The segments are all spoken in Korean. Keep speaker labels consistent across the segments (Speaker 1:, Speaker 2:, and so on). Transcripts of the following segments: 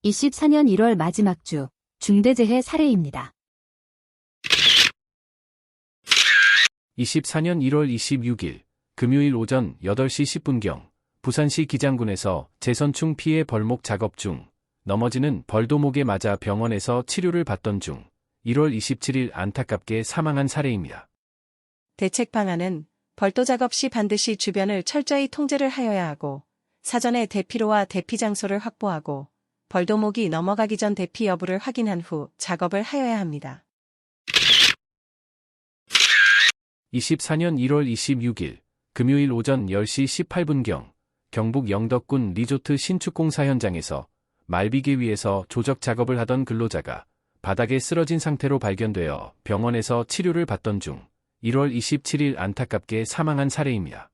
Speaker 1: 24년 1월 마지막 주 중대재해 사례입니다.
Speaker 2: 24년 1월 26일 금요일 오전 8시 10분경 부산시 기장군에서 재선충 피해 벌목 작업 중 넘어지는 벌도목에 맞아 병원에서 치료를 받던 중 1월 27일 안타깝게 사망한 사례입니다.
Speaker 3: 대책 방안은 벌도 작업 시 반드시 주변을 철저히 통제를 하여야 하고 사전에 대피로와 대피 장소를 확보하고 벌도목이 넘어가기 전 대피 여부를 확인한 후 작업을 하여야 합니다.
Speaker 2: 24년 1월 26일 금요일 오전 10시 18분경 경북 영덕군 리조트 신축공사 현장에서 말비계 위에서 조적 작업을 하던 근로자가 바닥에 쓰러진 상태로 발견되어 병원에서 치료를 받던 중 1월 27일 안타깝게 사망한 사례입니다.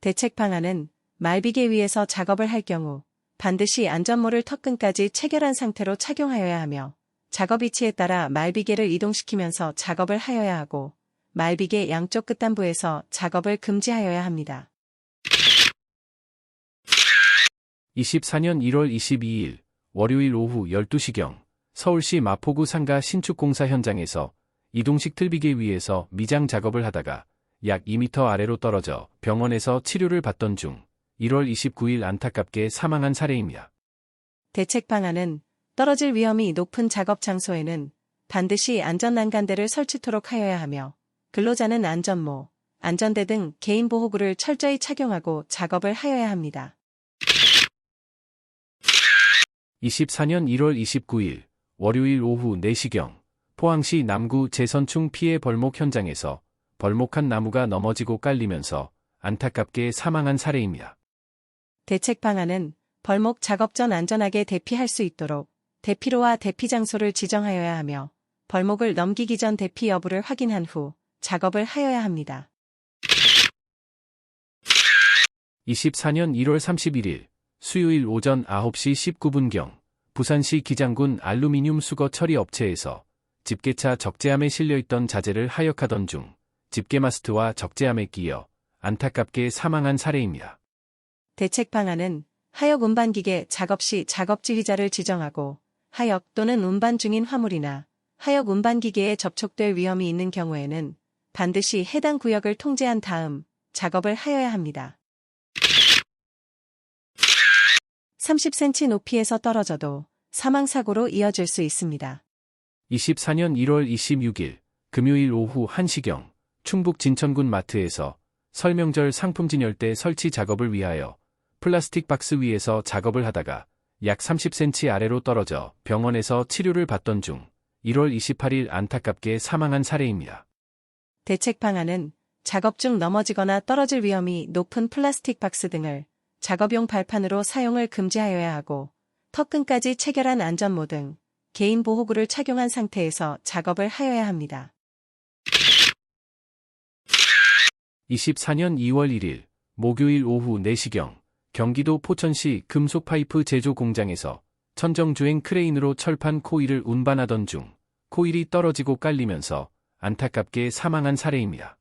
Speaker 3: 대책 방안은 말비계 위에서 작업을 할 경우 반드시 안전모를 턱끈까지 체결한 상태로 착용하여야 하며 작업 위치에 따라 말비계를 이동시키면서 작업을 하여야 하고 말비계 양쪽 끝단부에서 작업을 금지하여야 합니다.
Speaker 2: 24년 1월 22일 월요일 오후 12시경 서울시 마포구 상가 신축공사 현장에서 이동식 틀비계 위에서 미장 작업을 하다가 약 2m 아래로 떨어져 병원에서 치료를 받던 중 1월 29일 안타깝게 사망한 사례입니다. 대책
Speaker 3: 방안은 떨어질 위험이 높은 작업 장소에는 반드시 안전난간대를 설치토록 하여야 하며 근로자는 안전모, 안전대 등 개인보호구를 철저히 착용하고 작업을 하여야 합니다.
Speaker 2: 24년 1월 29일 월요일 오후 4시경 포항시 남구 재선충 피해 벌목 현장에서 벌목한 나무가 넘어지고 깔리면서 안타깝게 사망한 사례입니다.
Speaker 3: 대책 방안은 벌목 작업 전 안전하게 대피할 수 있도록 대피로와 대피 장소를 지정하여야 하며 벌목을 넘기기 전 대피 여부를 확인한 후 작업을 하여야 합니다.
Speaker 2: 24년 1월 31일 수요일 오전 9시 19분경 부산시 기장군 알루미늄 수거 처리 업체에서 집게차 적재함에 실려있던 자재를 하역하던 중 집게마스트와 적재함에 끼어 안타깝게 사망한 사례입니다.
Speaker 3: 대책 방안은 하역 운반기계 작업 시 작업지휘자를 지정하고 하역 또는 운반 중인 화물이나 하역 운반기계에 접촉될 위험이 있는 경우에는 반드시 해당 구역을 통제한 다음 작업을 하여야 합니다. 30cm 높이에서 떨어져도 사망사고로 이어질 수 있습니다.
Speaker 2: 24년 1월 26일 금요일 오후 1시경 충북 진천군 마트에서 설명절 상품 진열대 설치 작업을 위하여 플라스틱 박스 위에서 작업을 하다가 약 30cm 아래로 떨어져 병원에서 치료를 받던 중 1월 28일 안타깝게 사망한 사례입니다.
Speaker 3: 대책 방안은 작업 중 넘어지거나 떨어질 위험이 높은 플라스틱 박스 등을 작업용 발판으로 사용을 금지하여야 하고 턱끈까지 체결한 안전모 등 개인 보호구를 착용한 상태에서 작업을 하여야 합니다.
Speaker 2: 24년 2월 1일 목요일 오후 4시경 경기도 포천시 금속파이프 제조 공장에서 천정주행 크레인으로 철판 코일을 운반하던 중 코일이 떨어지고 깔리면서 안타깝게 사망한 사례입니다.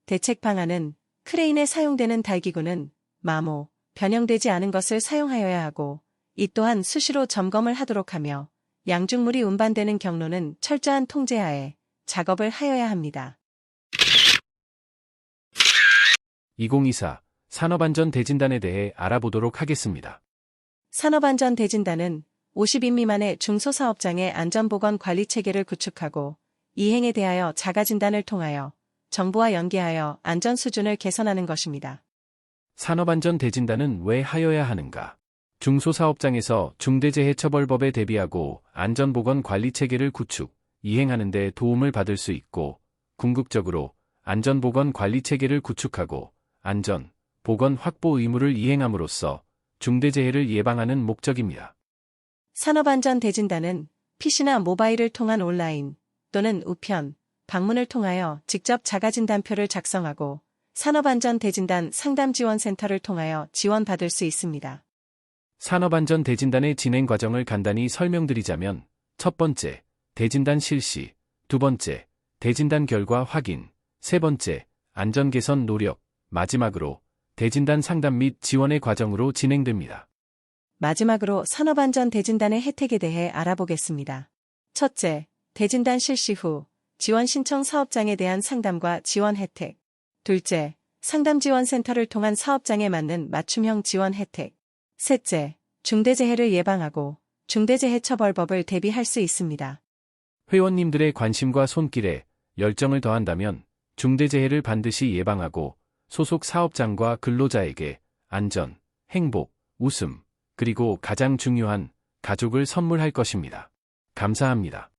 Speaker 3: 대책 방안은 크레인에 사용되는 달기구는 마모, 변형되지 않은 것을 사용하여야 하고 이 또한 수시로 점검을 하도록 하며 양중물이 운반되는 경로는 철저한 통제하에 작업을 하여야 합니다.
Speaker 2: 2024 산업안전대진단에 대해 알아보도록 하겠습니다.
Speaker 3: 산업안전대진단은 50인 미만의 중소사업장의 안전보건관리체계를 구축하고 이행에 대하여 자가진단을 통하여 정부와 연계하여 안전수준을 개선하는 것입니다.
Speaker 2: 산업안전대진단은 왜 하여야 하는가? 중소사업장에서 중대재해처벌법에 대비하고 안전보건관리체계를 구축, 이행하는 데 도움을 받을 수 있고 궁극적으로 안전보건관리체계를 구축하고 안전, 보건 확보 의무를 이행함으로써 중대재해를 예방하는 목적입니다.
Speaker 3: 산업안전대진단은 PC나 모바일을 통한 온라인 또는 우편, 방문을 통하여 직접 자가진단표를 작성하고 산업안전대진단 상담지원센터를 통하여 지원받을 수 있습니다.
Speaker 2: 산업안전대진단의 진행 과정을 간단히 설명드리자면 첫 번째, 대진단 실시, 두 번째, 대진단 결과 확인, 세 번째, 안전 개선 노력, 마지막으로 대진단 상담 및 지원의 과정으로 진행됩니다.
Speaker 3: 마지막으로 산업안전 대진단의 혜택에 대해 알아보겠습니다. 첫째, 대진단 실시 후 지원 신청 사업장에 대한 상담과 지원 혜택. 둘째, 상담지원센터를 통한 사업장에 맞는 맞춤형 지원 혜택. 셋째, 중대재해를 예방하고 중대재해처벌법을 대비할 수 있습니다.
Speaker 2: 회원님들의 관심과 손길에 열정을 더한다면 중대재해를 반드시 예방하고 소속 사업장과 근로자에게 안전, 행복, 웃음, 그리고 가장 중요한 가족을 선물할 것입니다. 감사합니다.